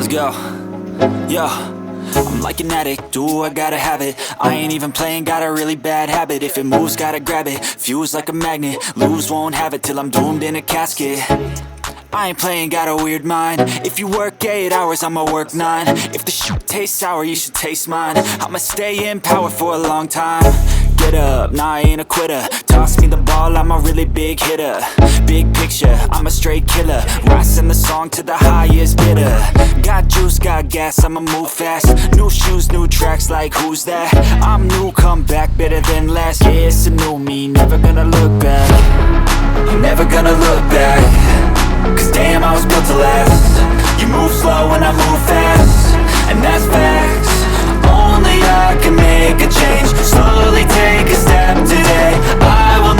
Let's go. Yo, I'm like an addict, do I gotta have it. I ain't even playing, got a really bad habit. If it moves, gotta grab it, fuse like a magnet. Lose, won't have it till I'm doomed in a casket. I ain't playing, got a weird mind. If you work 8 hours, I'ma work 9. If the shit tastes sour, you should taste mine. I'ma stay in power for a long time. Get up, nah, I ain't a quitter. Toss me the ball, I'm a really big hitter. Big picture, I'm a straight killer. Rising the song to the highest bidder. Got juice, got gas, I'ma move fast. New shoes, new tracks, like who's that? I'm new, come back, better than last. Yeah, it's a new me, never gonna look back. I'm never gonna look back. Cause damn, I was built to last. You move slow and I move fast, and that's facts. Only I can make a change. Slowly take a step today. I will